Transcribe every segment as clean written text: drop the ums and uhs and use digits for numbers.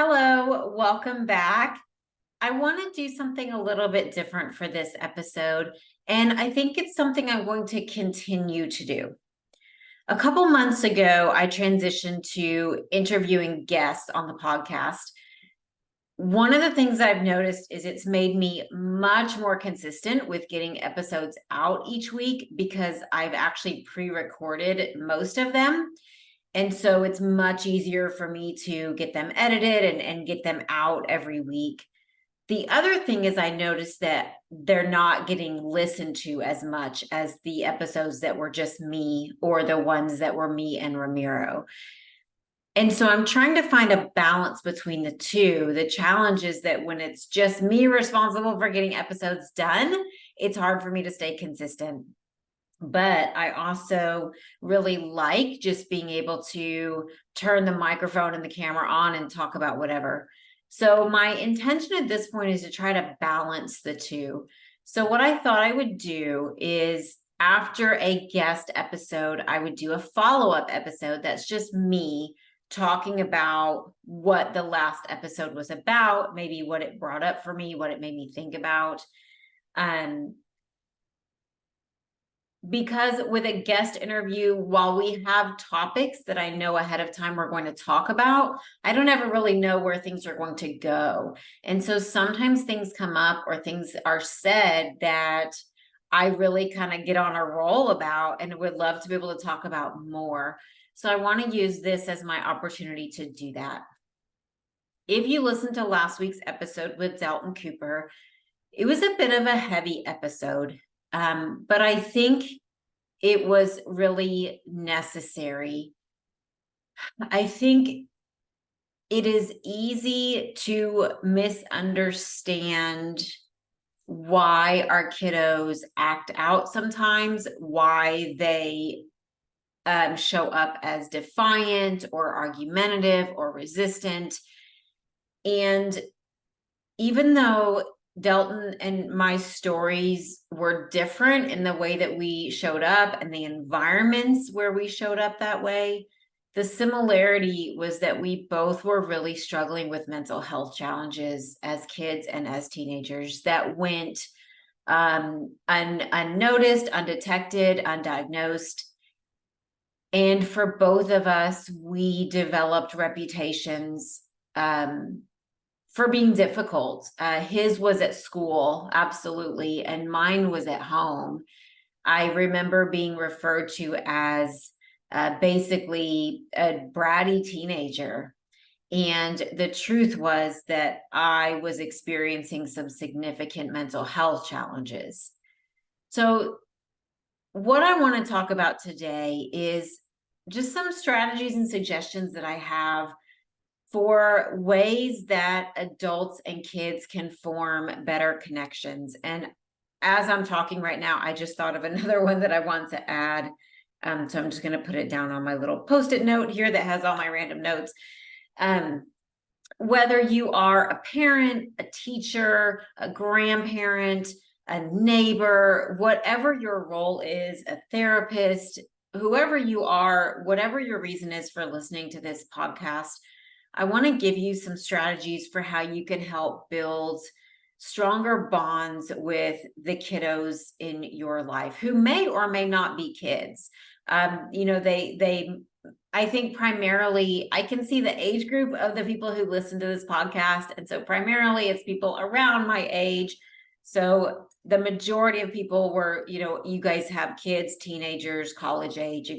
Hello, welcome back. I want to do something a little bit different for this episode, and I think it's something I'm going to continue to do. A couple months ago, I transitioned to interviewing guests on the podcast. One of the things I've noticed is it's made me much more consistent with getting episodes out each week because I've actually pre-recorded most of them. And so it's much easier for me to get them edited and get them out every week. The other thing is I noticed that they're not getting listened to as much as the episodes that were just me or the ones that were me and Ramiro. And so I'm trying to find a balance between the two. The challenge is that when it's just me responsible for getting episodes done, it's hard for me to stay consistent. But I also really like just being able to turn the microphone and the camera on and talk about whatever. So my intention at this point is to try to balance the two. So what I thought I would do is after a guest episode, I would do a follow-up episode that's just me talking about what the last episode was about, maybe what it brought up for me, what it made me think about. Because with a guest interview, while we have topics that I know ahead of time we're going to talk about, I don't ever really know where things are going to go. And so sometimes things come up or things are said that I really kind of get on a roll about and would love to be able to talk about more. So I want to use this as my opportunity to do that. If you listened to last week's episode with Dalton Cooper, it was a bit of a heavy episode. But I think it was really necessary. I think it is easy to misunderstand why our kiddos act out sometimes, why they show up as defiant or argumentative or resistant. And even though Dalton and my stories were different in the way that we showed up and the environments where we showed up that way, the similarity was that we both were really struggling with mental health challenges as kids and as teenagers that went unnoticed, undetected, undiagnosed. And for both of us, we developed reputations for being difficult. His was at school, absolutely, and mine was at home. I remember being referred to as basically a bratty teenager. And the truth was that I was experiencing some significant mental health challenges. So what I want to talk about today is just some strategies and suggestions that I have for ways that adults and kids can form better connections. And as I'm talking right now, I just thought of another one that I want to add. So I'm just going to put it down on my little Post-it note here that has all my random notes. Whether you are a parent, a teacher, a grandparent, a neighbor, whatever your role is, a therapist, whoever you are, whatever your reason is for listening to this podcast, I want to give you some strategies for how you can help build stronger bonds with the kiddos in your life who may or may not be kids. I think primarily I can see the age group of the people who listen to this podcast. And so primarily it's people around my age. So the majority of people were, you guys have kids, teenagers, college age,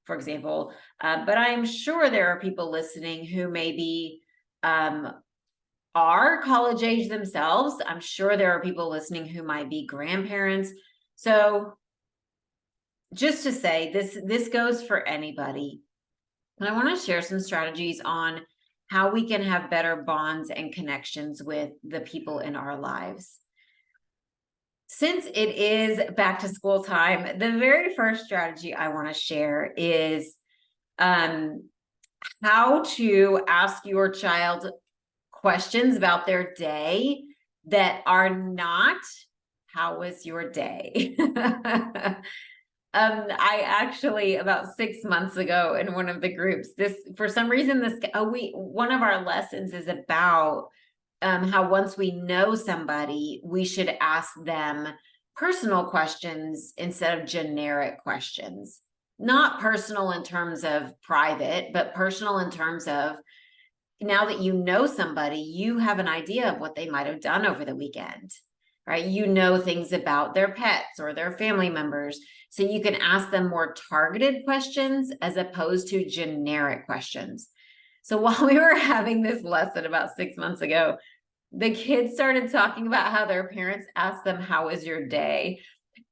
for example, but I'm sure there are people listening who maybe are college age themselves. I'm sure there are people listening who might be grandparents. So just to say, this goes for anybody. And I want to share some strategies on how we can have better bonds and connections with the people in our lives. Since it is back to school time, the very first strategy I want to share is how to ask your child questions about their day that are not, how was your day? I actually about 6 months ago in one of the groups, for some reason one of our lessons is about how once we know somebody, we should ask them personal questions instead of generic questions. Not personal in terms of private, but personal in terms of now that you know somebody, you have an idea of what they might have done over the weekend, right? You know things about their pets or their family members. So you can ask them more targeted questions as opposed to generic questions. So while we were having this lesson about 6 months ago, the kids started talking about how their parents asked them, "How was your day?"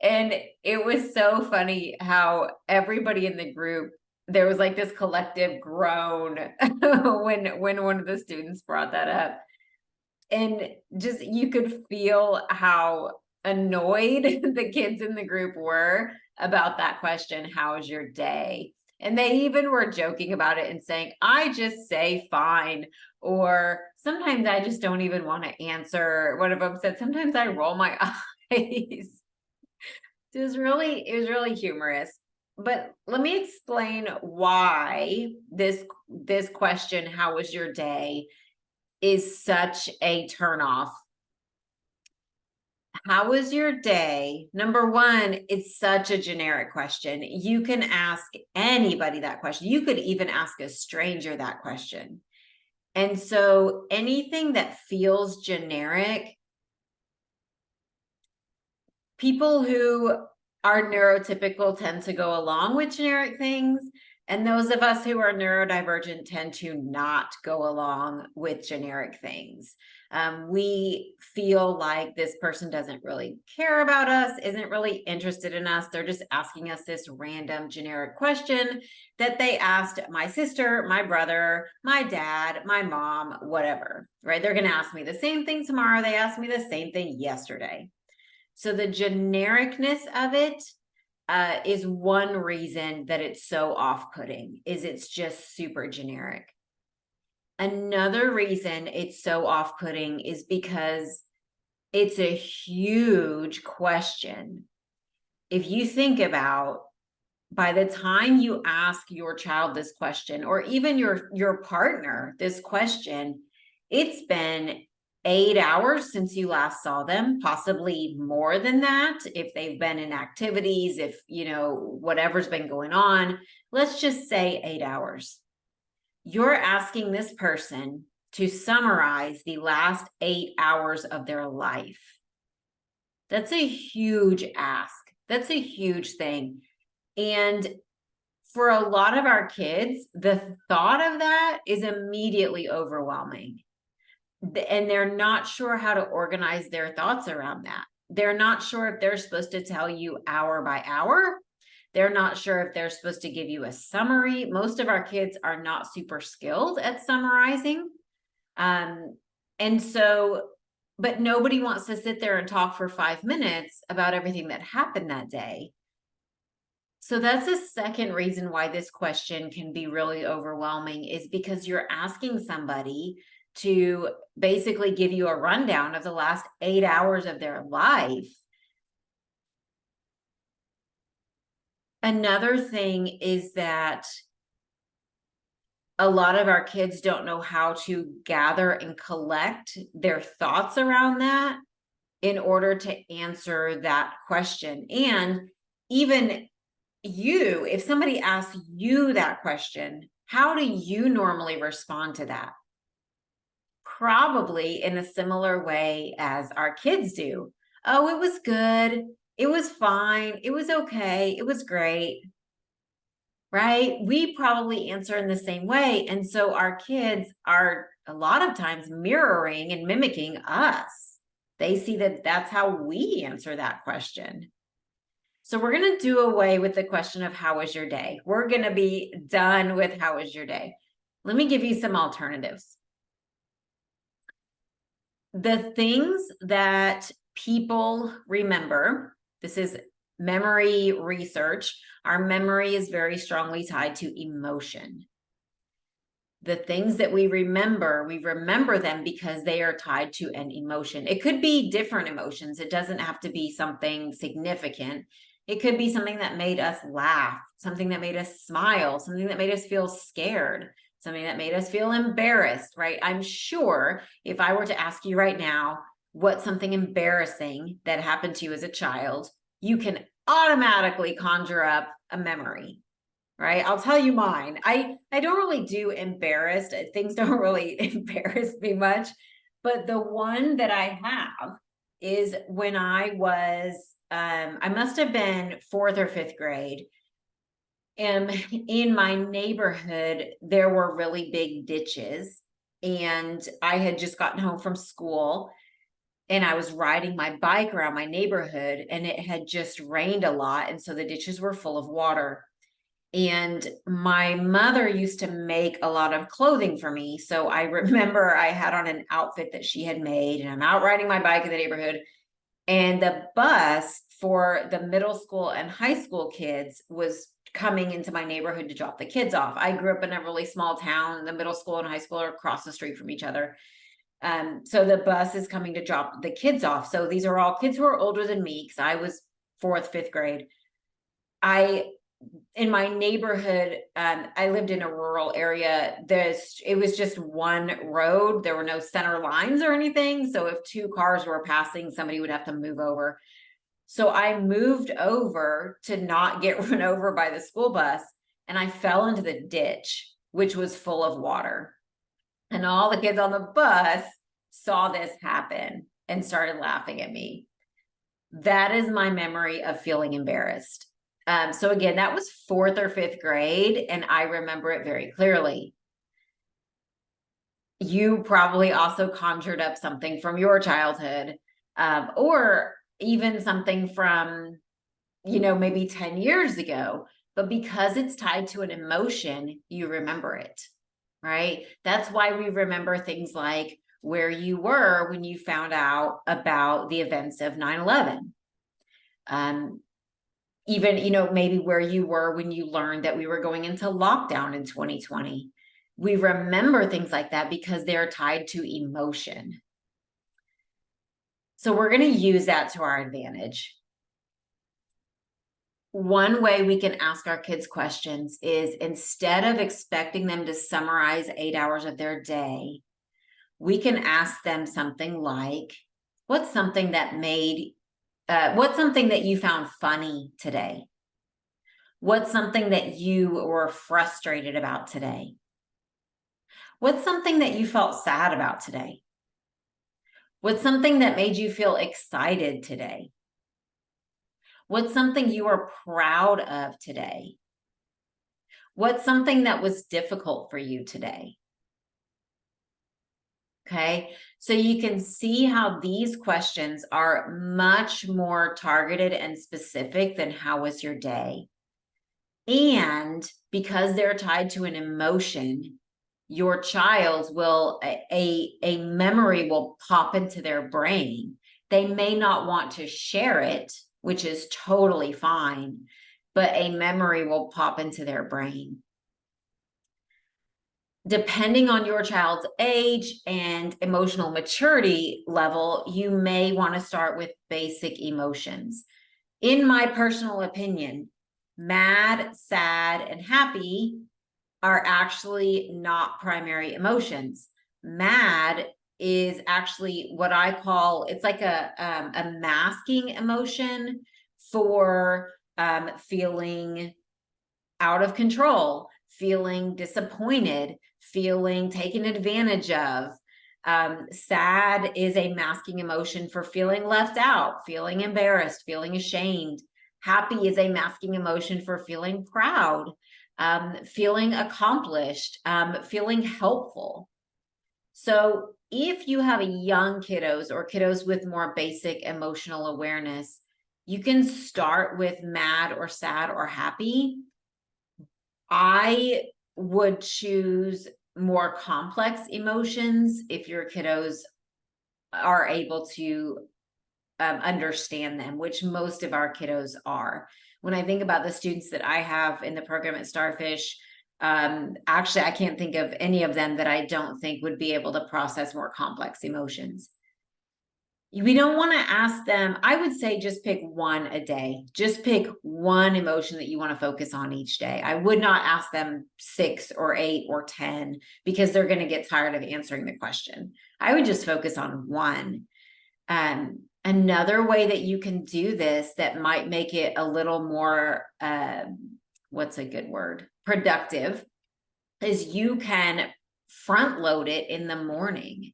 And it was so funny how everybody in the group, there was like this collective groan when one of the students brought that up. And just you could feel how annoyed the kids in the group were about that question, "How was your day?" And they even were joking about it and saying, "I just say fine." Or sometimes I just don't even want to answer. One of them said, "Sometimes I roll my eyes." It was really humorous. But let me explain why this question, "How was your day?" is such a turnoff. How was your day? Number one, it's such a generic question. You can ask anybody that question. You could even ask a stranger that question. And so anything that feels generic, people who are neurotypical tend to go along with generic things. And those of us who are neurodivergent tend to not go along with generic things. We feel like this person doesn't really care about us, isn't really interested in us. They're just asking us this random generic question that they asked my sister, my brother, my dad, my mom, whatever, right? They're going to ask me the same thing tomorrow. They asked me the same thing yesterday. So the genericness of it is one reason that it's so off-putting, is it's just super generic. Another reason it's so off-putting is because it's a huge question. If you think about, by the time you ask your child this question, or even your partner this question, it's been 8 hours since you last saw them, possibly more than that if they've been in activities, if whatever's been going on. Let's just say 8 hours. You're asking this person to summarize the last 8 hours of their life. That's a huge ask. That's a huge thing. And for a lot of our kids, the thought of that is immediately overwhelming. And they're not sure how to organize their thoughts around that. They're not sure if they're supposed to tell you hour by hour. They're not sure if they're supposed to give you a summary. Most of our kids are not super skilled at summarizing. And so, but nobody wants to sit there and talk for 5 minutes about everything that happened that day. So that's a second reason why this question can be really overwhelming, is because you're asking somebody to basically give you a rundown of the last 8 hours of their life. Another thing is that a lot of our kids don't know how to gather and collect their thoughts around that in order to answer that question. And even you, if somebody asks you that question, how do you normally respond to that? Probably in a similar way as our kids do. "Oh, it was good. It was fine. It was okay. It was great." Right? We probably answer in the same way. And so our kids are a lot of times mirroring and mimicking us. They see that that's how we answer that question. So we're going to do away with the question of "How was your day?" We're going to be done with "How was your day?" Let me give you some alternatives. The things that people remember, this is memory research. Our memory is very strongly tied to emotion. The things that we remember them because they are tied to an emotion. It could be different emotions. It doesn't have to be something significant. It could be something that made us laugh, something that made us smile, something that made us feel scared, something that made us feel embarrassed, right? I'm sure if I were to ask you right now, what's something embarrassing that happened to you as a child, you can automatically conjure up a memory, right? I'll tell you mine. I don't really do embarrassed. Things don't really embarrass me much. But the one that I have is when I was, I must have been fourth or fifth grade. And in my neighborhood, there were really big ditches. And I had just gotten home from school and I was riding my bike around my neighborhood and it had just rained a lot. And so the ditches were full of water. And my mother used to make a lot of clothing for me. So I remember I had on an outfit that she had made, and I'm out riding my bike in the neighborhood. And the bus for the middle school and high school kids was coming into my neighborhood to drop the kids off. I grew up in a really small town. The middle school and high school are across the street from each other. So the bus is coming to drop the kids off. So these are all kids who are older than me because I was fourth, fifth grade. In my neighborhood, I lived in a rural area. It was just one road. There were no center lines or anything. So if two cars were passing, somebody would have to move over. So I moved over to not get run over by the school bus, and I fell into the ditch, which was full of water. And all the kids on the bus saw this happen and started laughing at me. That is my memory of feeling embarrassed. So again, that was fourth or fifth grade, and I remember it very clearly. You probably also conjured up something from your childhood, or even something from, maybe 10 years ago, but because it's tied to an emotion, you remember it, right? That's why we remember things like where you were when you found out about the events of 9/11. Even, maybe where you were when you learned that we were going into lockdown in 2020. We remember things like that because they're tied to emotion. So we're going to use that to our advantage. One way we can ask our kids questions is, instead of expecting them to summarize 8 hours of their day, we can ask them something like, what's something that you found funny today? What's something that you were frustrated about today? What's something that you felt sad about today? What's something that made you feel excited today? What's something you are proud of today? What's something that was difficult for you today? Okay, so you can see how these questions are much more targeted and specific than how was your day. And because they're tied to an emotion, your child will, a memory will pop into their brain. They may not want to share it, which is totally fine, but a memory will pop into their brain. Depending on your child's age and emotional maturity level, you may want to start with basic emotions. In my personal opinion, mad, sad, and happy are actually not primary emotions. Mad is actually what I call, it's like a masking emotion for feeling out of control, feeling disappointed, feeling taken advantage of. Sad is a masking emotion for feeling left out, feeling embarrassed, feeling ashamed. Happy is a masking emotion for feeling proud, feeling accomplished, feeling helpful. So if you have a young kiddos or kiddos with more basic emotional awareness, you can start with mad or sad or happy. I would choose more complex emotions if your kiddos are able to understand them, which most of our kiddos are. When I think about the students that I have in the program at Starfish, actually, I can't think of any of them that I don't think would be able to process more complex emotions. We don't want to ask them. I would say just pick one a day. Just pick one emotion that you want to focus on each day. I would not ask them 6 or 8 or 10 because they're going to get tired of answering the question. I would just focus on one. Another way that you can do this that might make it a little more, what's a good word? Productive, is you can front load it in the morning.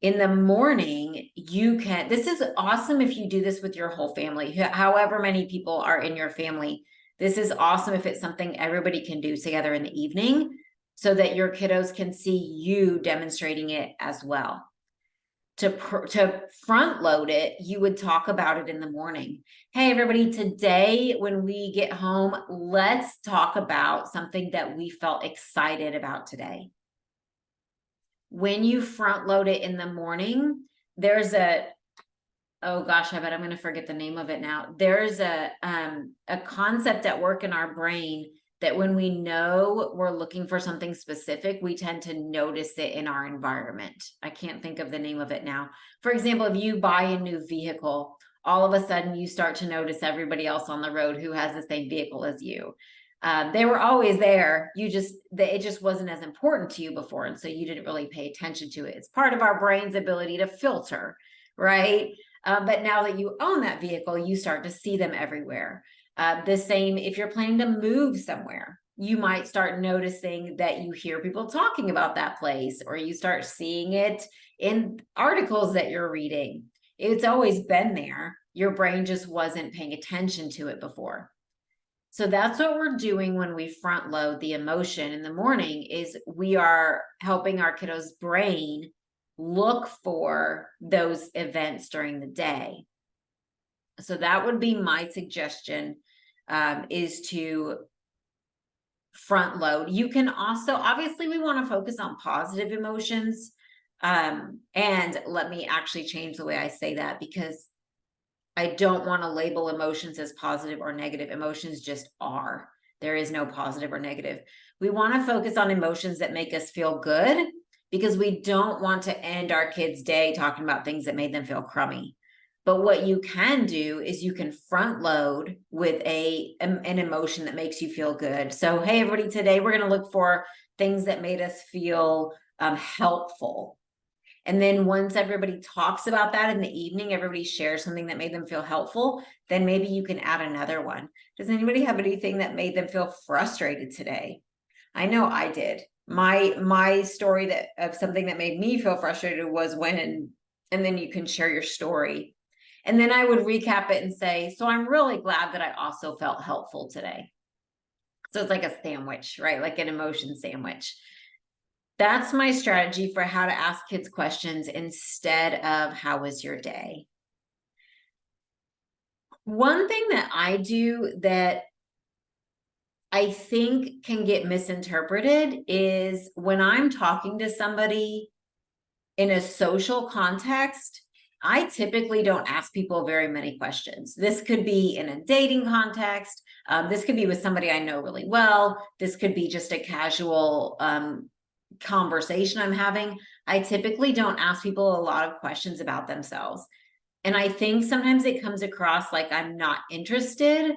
In the morning, you can, this is awesome if you do this with your whole family, however many people are in your family. This is awesome if it's something everybody can do together in the evening so that your kiddos can see you demonstrating it as well. To front load it, you would talk about it in the morning. Hey, everybody, today when we get home, let's talk about something that we felt excited about today. When you front load it in the morning, there's oh gosh, I bet I'm going to forget the name of it now. There's a concept at work in our brain that when we know we're looking for something specific, we tend to notice it in our environment. I can't think of the name of it now. For example, if you buy a new vehicle, all of a sudden you start to notice everybody else on the road who has the same vehicle as you. They were always there. It just wasn't as important to you before. And so you didn't really pay attention to it. It's part of our brain's ability to filter, right? But now that you own that vehicle, you start to see them everywhere. The same if you're planning to move somewhere, you might start noticing that you hear people talking about that place, or you start seeing it in articles that you're reading. It's always been there. Your brain just wasn't paying attention to it before. So that's what we're doing when we front load the emotion in the morning, is we are helping our kiddo's brain look for those events during the day. So that would be my suggestion, is to front load. You can also, obviously we want to focus on positive emotions. And let me actually change the way I say that, because I don't want to label emotions as positive or negative. Emotions just are. There is no positive or negative. We want to focus on emotions that make us feel good, because we don't want to end our kids' day talking about things that made them feel crummy. But what you can do is you can front load with an emotion that makes you feel good. So, hey, everybody, today we're going to look for things that made us feel helpful. And then once everybody talks about that in the evening, everybody shares something that made them feel helpful, then maybe you can add another one. Does anybody have anything that made them feel frustrated today? I know I did. My story of something that made me feel frustrated was when, and then you can share your story. And then I would recap it and say, so I'm really glad that I also felt helpful today. So it's like a sandwich, right? Like an emotion sandwich. That's my strategy for how to ask kids questions instead of how was your day. One thing that I do that I think can get misinterpreted is when I'm talking to somebody in a social context, I typically don't ask people very many questions. This could be in a dating context. This could be with somebody I know really well. This could be just a casual conversation I'm having. I typically don't ask people a lot of questions about themselves. And I think sometimes it comes across like I'm not interested.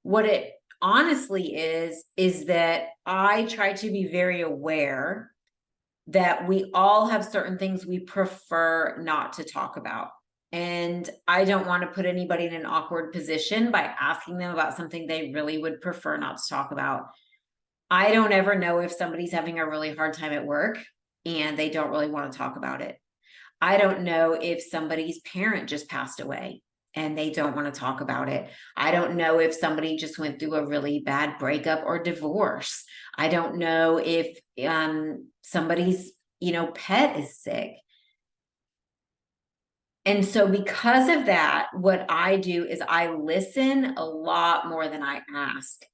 What it honestly is that I try to be very aware that we all have certain things we prefer not to talk about. And I don't want to put anybody in an awkward position by asking them about something they really would prefer not to talk about. I don't ever know if somebody's having a really hard time at work and they don't really want to talk about it. I don't know if somebody's parent just passed away and they don't want to talk about it. I don't know if somebody just went through a really bad breakup or divorce. I don't know if somebody's, pet is sick. And so because of that, what I do is I listen a lot more than I ask.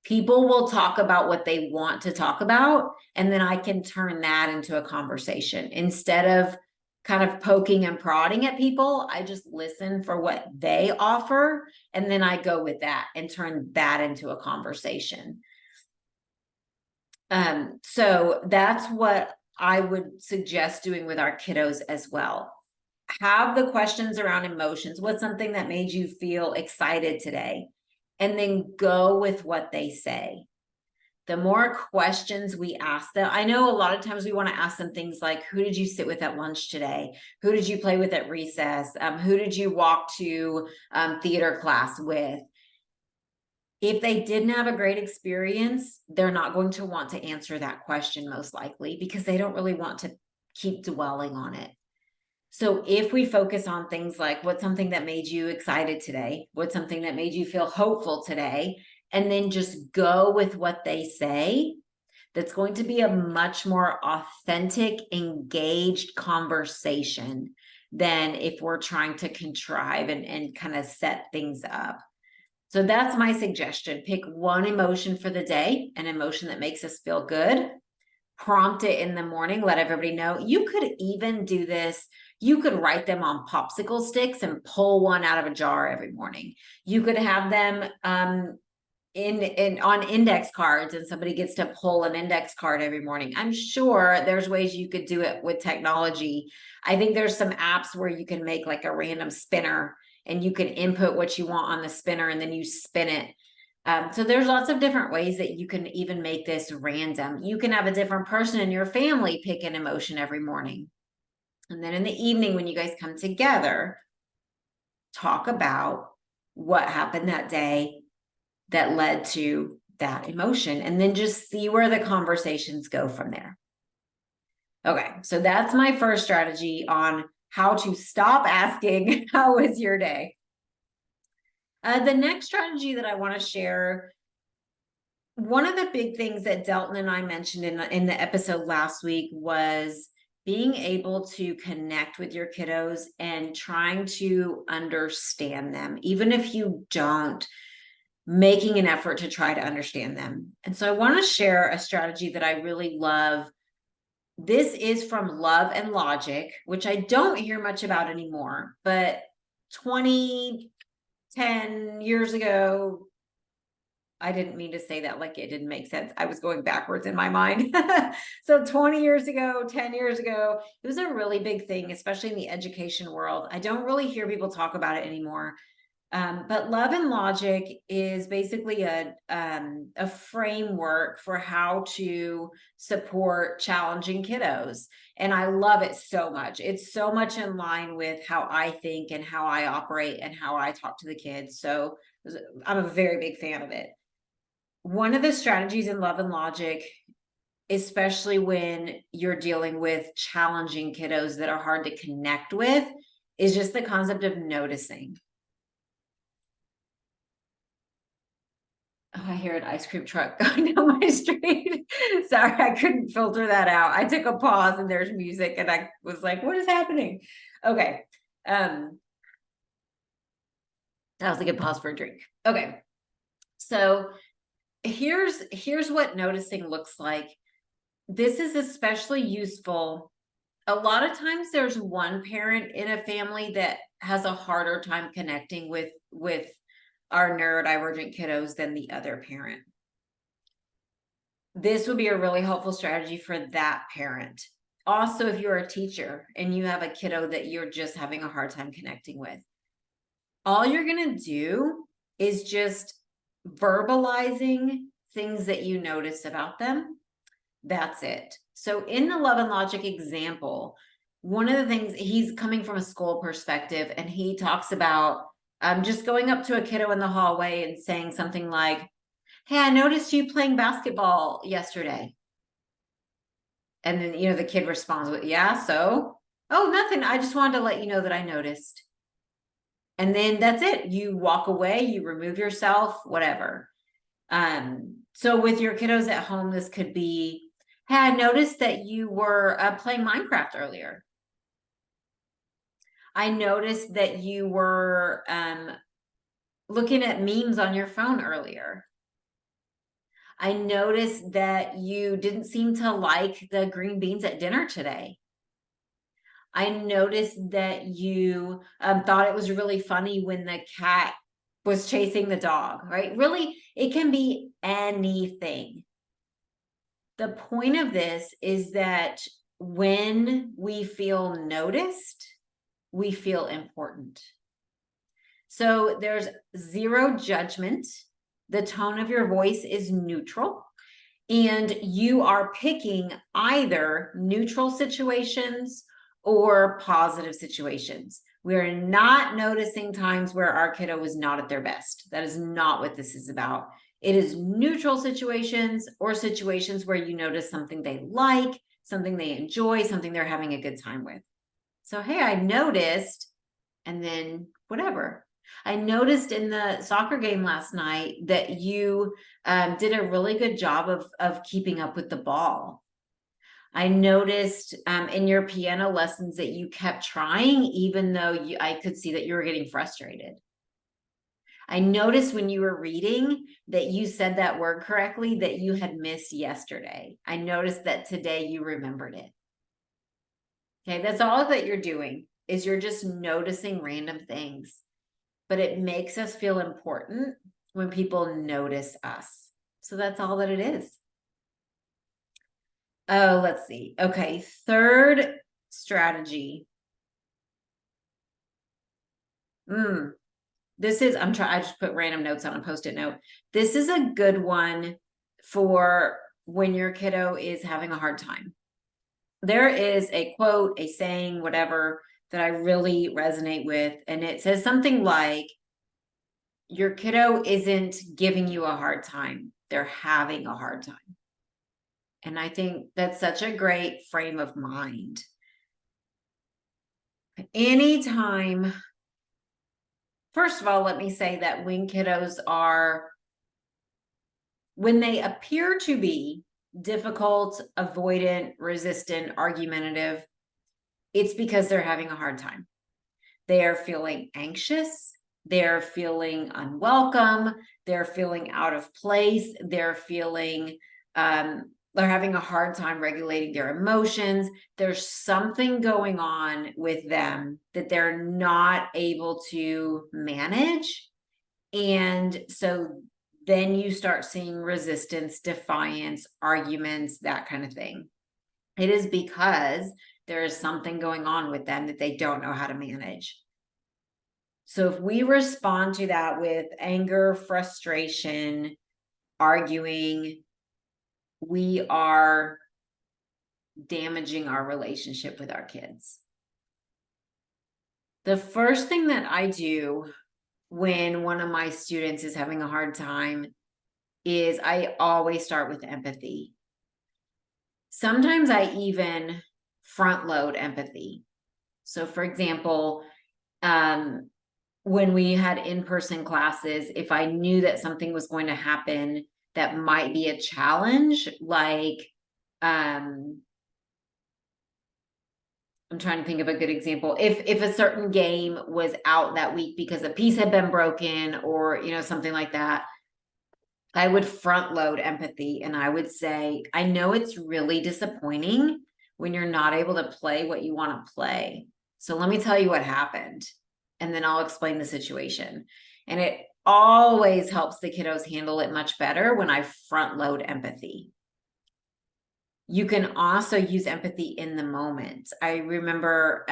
People will talk about what they want to talk about, and then I can turn that into a conversation. Instead of kind of poking and prodding at people, I just listen for what they offer, and then I go with that and turn that into a conversation. So that's what I would suggest doing with our kiddos as well. have the questions around emotions. What's something that made you feel excited today? And then go with what they say. The more questions we ask them, I know a lot of times we want to ask them things like, who did you sit with at lunch today? Who did you play with at recess? Who did you walk to theater class with? If they didn't have a great experience, they're not going to want to answer that question most likely, because they don't really want to keep dwelling on it. So if we focus on things like, what's something that made you excited today? What's something that made you feel hopeful today? And then just go with what they say, that's going to be a much more authentic, engaged conversation than if we're trying to contrive and kind of set things up. So that's my suggestion. Pick one emotion for the day, an emotion that makes us feel good. Prompt it in the morning, let everybody know. You could even do this. You could write them on popsicle sticks and pull one out of a jar every morning. You could have them in on index cards, and somebody gets to pull an index card every morning. I'm sure there's ways you could do it with technology. I think there's some apps where you can make like a random spinner, and you can input what you want on the spinner and then you spin it. So there's lots of different ways that you can even make this random. You can have a different person in your family pick an emotion every morning. And then in the evening, when you guys come together, talk about what happened that day that led to that emotion, and then just see where the conversations go from there. Okay, so that's my first strategy on how to stop asking, how was your day? The next strategy that I want to share, one of the big things that Delton and I mentioned in the episode last week was being able to connect with your kiddos and trying to understand them, even if you don't, making an effort to try to understand them. And so I want to share a strategy that I really love. This is from Love and Logic, which I don't hear much about anymore, but 10 years ago, I didn't mean to say that like it didn't make sense. I was going backwards in my mind. So 20 years ago, 10 years ago, it was a really big thing, especially in the education world. I don't really hear people talk about it anymore. But Love and Logic is basically a framework for how to support challenging kiddos. And I love it so much. It's so much in line with how I think and how I operate and how I talk to the kids. So I'm a very big fan of it. One of the strategies in Love and Logic, especially when you're dealing with challenging kiddos that are hard to connect with, is just the concept of noticing. Oh, I hear an ice cream truck going down my street. Sorry, I couldn't filter that out. I took a pause and there's music and I was like, what is happening? Okay. That was a good pause for a drink. Okay. So here's what noticing looks like. This is especially useful. A lot of times there's one parent in a family that has a harder time connecting with our neurodivergent kiddos than the other parent. This would be a really helpful strategy for that parent. Also, if you're a teacher and you have a kiddo that you're just having a hard time connecting with, all you're going to do is just verbalizing things that you notice about them. That's it. So in the Love and Logic example, one of the things, he's coming from a school perspective, and he talks about just going up to a kiddo in the hallway and saying something like, hey, I noticed you playing basketball yesterday. And then, the kid responds with, yeah, so? Oh, nothing. I just wanted to let you know that I noticed. And then that's it. You walk away, you remove yourself, whatever. So with your kiddos at home, this could be, hey, I noticed that you were playing Minecraft earlier. I noticed that you were looking at memes on your phone earlier. I noticed that you didn't seem to like the green beans at dinner today. I noticed that you thought it was really funny when the cat was chasing the dog, right? Really, it can be anything. The point of this is that when we feel noticed, we feel important. So there's zero judgment. The tone of your voice is neutral, and you are picking either neutral situations or positive situations. We're not noticing times where our kiddo is not at their best. That is not what this is about. It is neutral situations or situations where you notice something they like, something they enjoy, something they're having a good time with. So, hey, I noticed, and then whatever. I noticed in the soccer game last night that you did a really good job of keeping up with the ball. I noticed in your piano lessons that you kept trying, even though I could see that you were getting frustrated. I noticed when you were reading that you said that word correctly that you had missed yesterday. I noticed that today you remembered it. Okay, that's all that you're doing, is you're just noticing random things. But it makes us feel important when people notice us. So that's all that it is. Oh, let's see. Okay, third strategy. This is, I just put random notes on a Post-it note. This is a good one for when your kiddo is having a hard time. There is a quote, a saying, whatever, that I really resonate with. And it says something like, your kiddo isn't giving you a hard time. They're having a hard time. And I think that's such a great frame of mind. Anytime, first of all, let me say that when kiddos when they appear to be difficult, avoidant, resistant, argumentative, it's because they're having a hard time. They are feeling anxious. They're feeling unwelcome. They're feeling out of place. They're feeling, they're having a hard time regulating their emotions. There's something going on with them that they're not able to manage. And so then you start seeing resistance, defiance, arguments, that kind of thing. It is because there is something going on with them that they don't know how to manage. So if we respond to that with anger, frustration, arguing, we are damaging our relationship with our kids. The first thing that I do when one of my students is having a hard time is I always start with empathy. Sometimes I even front load empathy. So for example, when we had in-person classes, if I knew that something was going to happen that might be a challenge, like, I'm trying to think of a good example. If a certain game was out that week because a piece had been broken or, something like that, I would front load empathy and I would say, I know it's really disappointing when you're not able to play what you want to play. So let me tell you what happened. And then I'll explain the situation. And it always helps the kiddos handle it much better when I front load empathy. You can also use empathy in the moment. I remember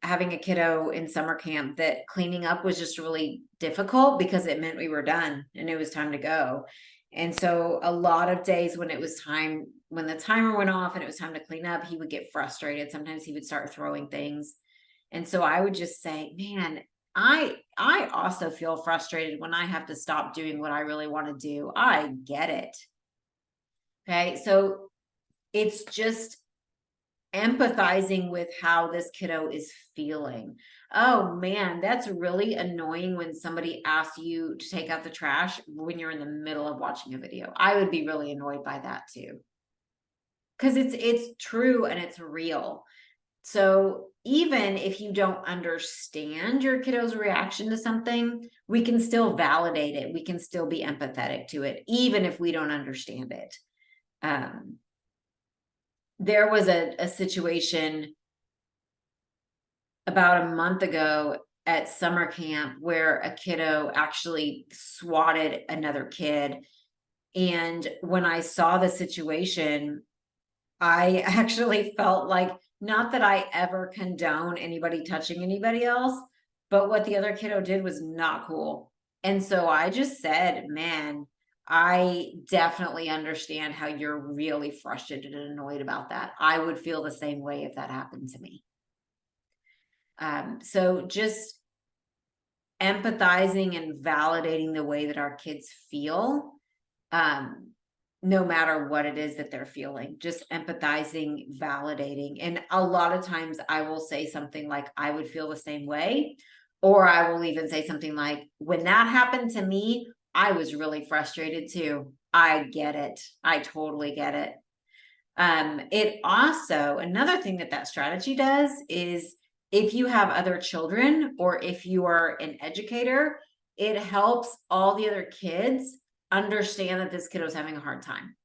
having a kiddo in summer camp that cleaning up was just really difficult because it meant we were done and it was time to go. And so a lot of days when when the timer went off and it was time to clean up, he would get frustrated. Sometimes he would start throwing things. And so I would just say, man, I also feel frustrated when I have to stop doing what I really want to do. I get it. Okay. So it's just empathizing with how this kiddo is feeling. Oh man, that's really annoying when somebody asks you to take out the trash when you're in the middle of watching a video. I would be really annoyed by that too. Because it's true and it's real. So even if you don't understand your kiddo's reaction to something, we can still validate it. We can still be empathetic to it, even if we don't understand it. There was a situation about a month ago at summer camp where a kiddo actually swatted another kid. And when I saw the situation, I actually felt like Not that I ever condone anybody touching anybody else, but what the other kiddo did was not cool. And so I just said, man, I definitely understand how you're really frustrated and annoyed about that. I would feel the same way if that happened to me. So just empathizing and validating the way that our kids feel, no matter what it is that they're feeling, just empathizing, validating. And a lot of times I will say something like, I would feel the same way. Or I will even say something like, when that happened to me, I was really frustrated too. I get it. I totally get it. It also, another thing that strategy does is if you have other children or if you are an educator, it helps all the other kids understand that this kid was having a hard time.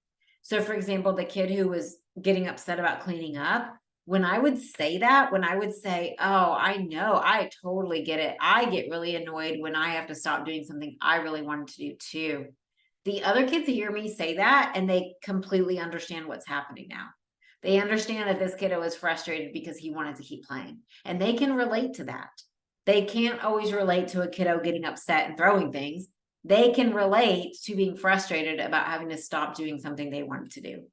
So for example, the kid who was getting upset about cleaning up, when I would say that, when I would say, oh, I know, I totally get it. I get really annoyed when I have to stop doing something I really wanted to do too. The other kids hear me say that and they completely understand what's happening now. They understand that this kiddo is frustrated because he wanted to keep playing, and they can relate to that. They can't always relate to a kiddo getting upset and throwing things. They can relate to being frustrated about having to stop doing something they wanted to do.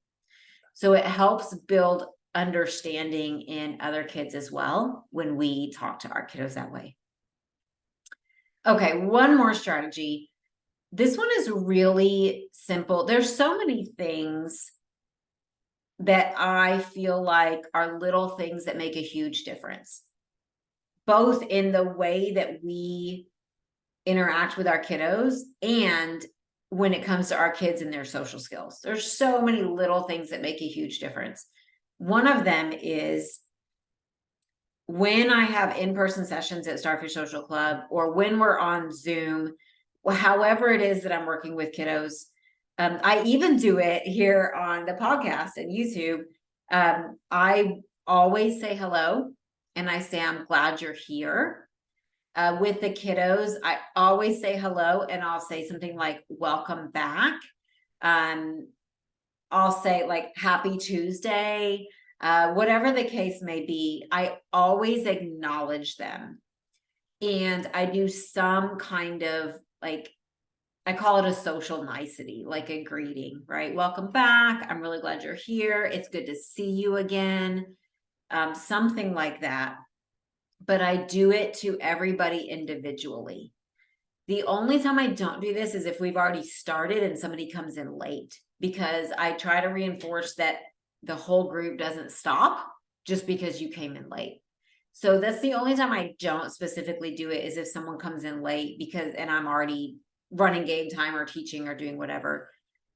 So it helps build understanding in other kids as well when we talk to our kiddos that way. Okay, one more strategy. This one is really simple. There's so many things that I feel like are little things that make a huge difference, both in the way that we interact with our kiddos and when it comes to our kids and their social skills. There's so many little things that make a huge difference. One of them is when I have in-person sessions at Starfish Social Club, or when we're on Zoom, however it is that I'm working with kiddos. I even do it here on the podcast and YouTube. I always say hello and I say, I'm glad you're here. With the kiddos, I always say hello and I'll say something like, welcome back. I'll say like, happy Tuesday, whatever the case may be. I always acknowledge them. And I do some kind of like, I call it a social nicety, like a greeting, right? Welcome back. I'm really glad you're here. It's good to see you again. Something like that. But I do it to everybody individually. The only time I don't do this is if we've already started and somebody comes in late, because I try to reinforce that the whole group doesn't stop just because you came in late. So that's the only time I don't specifically do it, is if someone comes in late and I'm already running game time or teaching or doing whatever.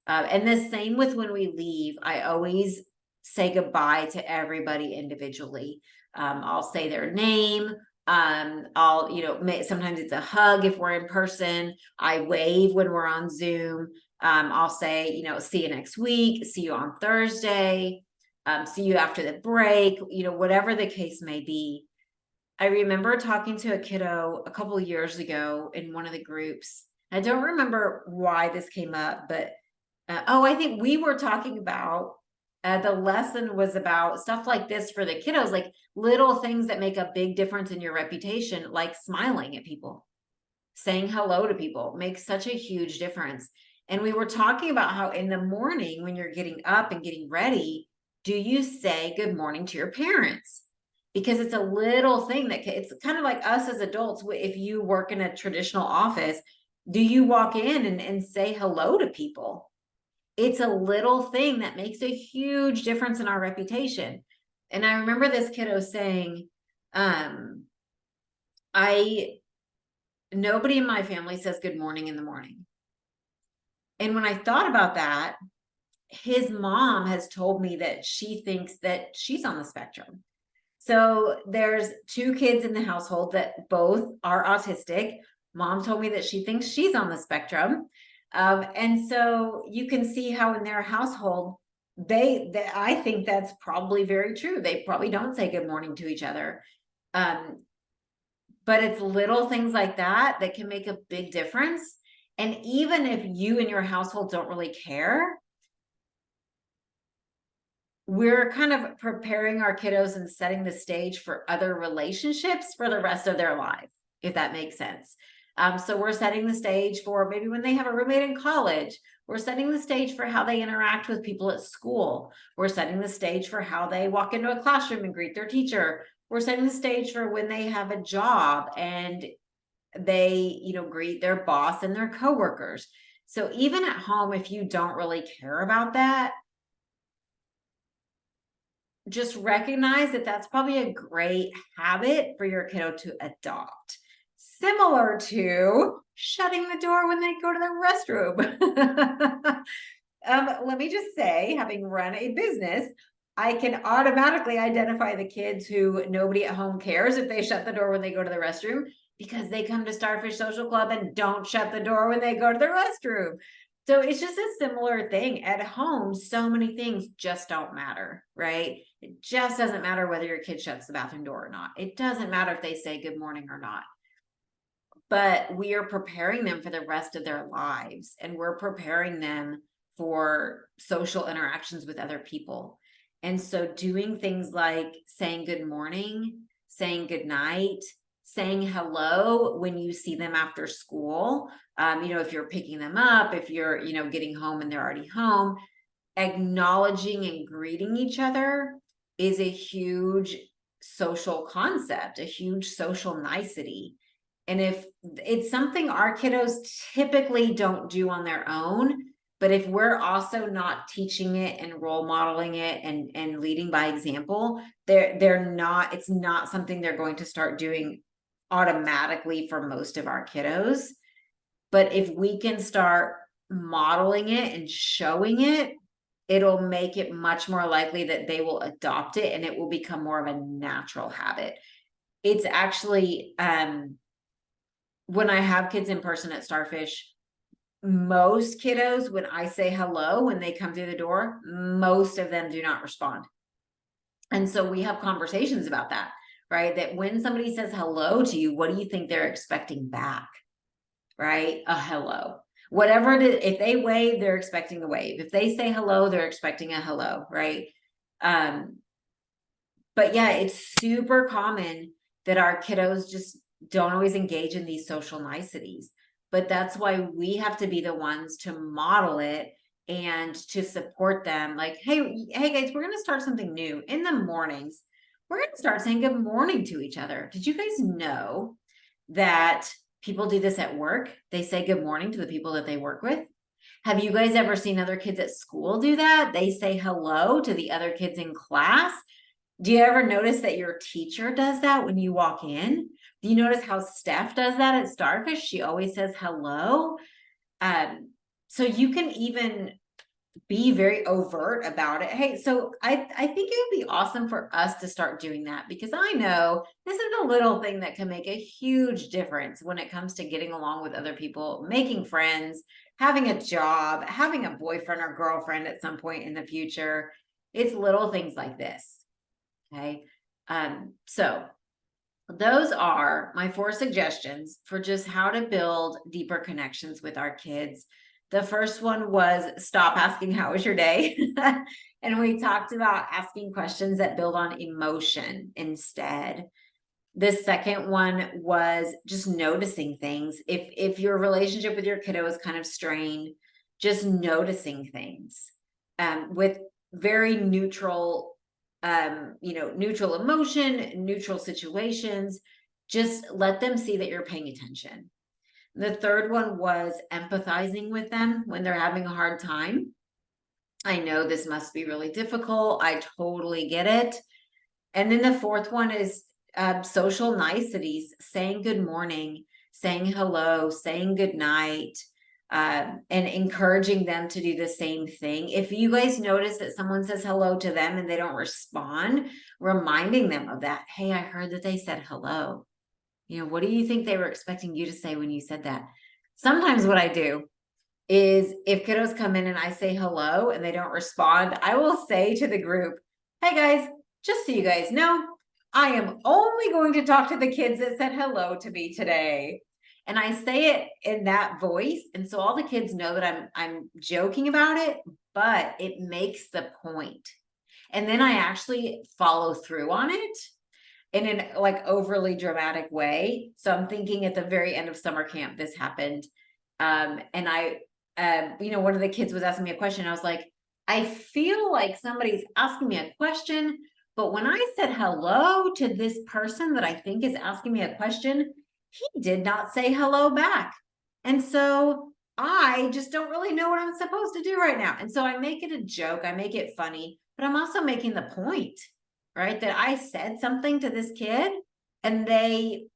And the same with when we leave, I always say goodbye to everybody individually. I'll say their name. I'll, sometimes it's a hug if we're in person. I wave when we're on Zoom. I'll say, see you next week, see you on Thursday, see you after the break, whatever the case may be. I remember talking to a kiddo a couple of years ago in one of the groups. I don't remember why this came up, but I think we were talking about the lesson was about stuff like this for the kiddos, like little things that make a big difference in your reputation, like smiling at people, saying hello to people makes such a huge difference. And we were talking about how in the morning when you're getting up and getting ready, do you say good morning to your parents? Because it's a little thing that it's kind of like us as adults. If you work in a traditional office, do you walk in and say hello to people? It's a little thing that makes a huge difference in our reputation. And I remember this kiddo saying, nobody in my family says good morning in the morning. And when I thought about that, his mom has told me that she thinks that she's on the spectrum. So there's 2 kids in the household that both are autistic. Mom told me that she thinks she's on the spectrum. And so you can see how in their household, I think that's probably very true. They probably don't say good morning to each other. But it's little things like that that can make a big difference. And even if you and your household don't really care, we're kind of preparing our kiddos and setting the stage for other relationships for the rest of their life, if that makes sense. So we're setting the stage for maybe when they have a roommate in college. We're setting the stage for how they interact with people at school. We're setting the stage for how they walk into a classroom and greet their teacher. We're setting the stage for when they have a job and they, greet their boss and their coworkers. So even at home, if you don't really care about that, just recognize that that's probably a great habit for your kiddo to adopt. Similar to shutting the door when they go to the restroom. Let me just say, having run a business, I can automatically identify the kids who nobody at home cares if they shut the door when they go to the restroom, because they come to Starfish Social Club and don't shut the door when they go to the restroom. So it's just a similar thing at home. So many things just don't matter, right? It just doesn't matter whether your kid shuts the bathroom door or not. It doesn't matter if they say good morning or not. But we are preparing them for the rest of their lives, and we're preparing them for social interactions with other people. And so doing things like saying good morning, saying good night, saying hello when you see them after school, if you're picking them up, if you're, getting home and they're already home, acknowledging and greeting each other is a huge social concept, a huge social nicety. And if it's something our kiddos typically don't do on their own, but if we're also not teaching it and role modeling it and leading by example, it's not something they're going to start doing automatically for most of our kiddos. But if we can start modeling it and showing it, it'll make it much more likely that they will adopt it and it will become more of a natural habit. It's actually, when I have kids in person at Starfish, most kiddos, when I say hello, when they come through the door, most of them do not respond. And so we have conversations about that, right? That when somebody says hello to you, what do you think they're expecting back? Right? A hello. Whatever it is, if they wave, they're expecting a wave. If they say hello, they're expecting a hello, right? But yeah, it's super common that our kiddos just don't always engage in these social niceties. But that's why we have to be the ones to model it and to support them. Like, hey guys, we're going to start something new in the mornings. We're going to start saying good morning to each other. Did you guys know that people do this at work? They say good morning to the people that they work with. Have you guys ever seen other kids at school do that? They say hello to the other kids in class. Do you ever notice that your teacher does that when you walk in? Do you notice how Steph does that at Starfish? She always says hello. So you can even be very overt about it. Hey, so I think it would be awesome for us to start doing that, because I know this is a little thing that can make a huge difference when it comes to getting along with other people, making friends, having a job, having a boyfriend or girlfriend at some point in the future. It's little things like this. Okay. So those are my 4 suggestions for just how to build deeper connections with our kids. The first one was stop asking, how was your day? And we talked about asking questions that build on emotion instead. The second one was just noticing things. If your relationship with your kiddo is kind of strained, just noticing things with very neutral neutral emotion, neutral situations. Just let them see that you're paying attention. The third one was empathizing with them when they're having a hard time. I know this must be really difficult. I totally get it. And then the fourth one is social niceties, saying good morning, saying hello, saying good night, and encouraging them to do the same thing. If you guys notice that someone says hello to them and they don't respond, reminding them of that. Hey, I heard that they said hello. What do you think they were expecting you to say when you said that? Sometimes what I do is if kiddos come in and I say hello and they don't respond, I will say to the group, hey guys, just so you guys know, I am only going to talk to the kids that said hello to me today. And I say it in that voice. And so all the kids know that I'm joking about it, but it makes the point. And then I actually follow through on it in an like overly dramatic way. So I'm thinking at the very end of summer camp, this happened. And one of the kids was asking me a question. I was like, I feel like somebody's asking me a question, but when I said hello to this person that I think is asking me a question, he did not say hello back. And so I just don't really know what I'm supposed to do right now. And so I make it a joke, I make it funny, but I'm also making the point, right? That I said something to this kid and they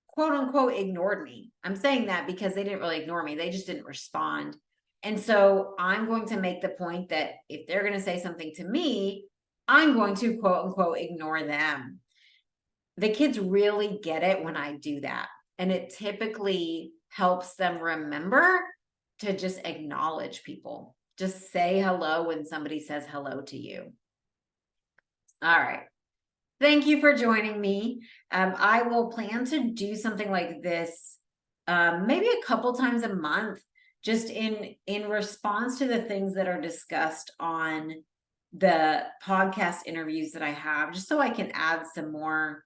quote unquote ignored me. I'm saying that because they didn't really ignore me, they just didn't respond. And so I'm going to make the point that if they're going to say something to me, I'm going to quote unquote ignore them. The kids really get it when I do that. And it typically helps them remember to just acknowledge people. Just say hello when somebody says hello to you. All right. Thank you for joining me. I will plan to do something like this maybe a couple times a month, just in response to the things that are discussed on the podcast interviews that I have, just so I can add some more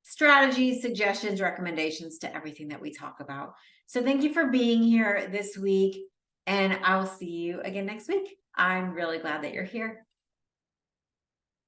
strategies, suggestions, recommendations to everything that we talk about. So thank you for being here this week, and I'll see you again next week. I'm really glad that you're here.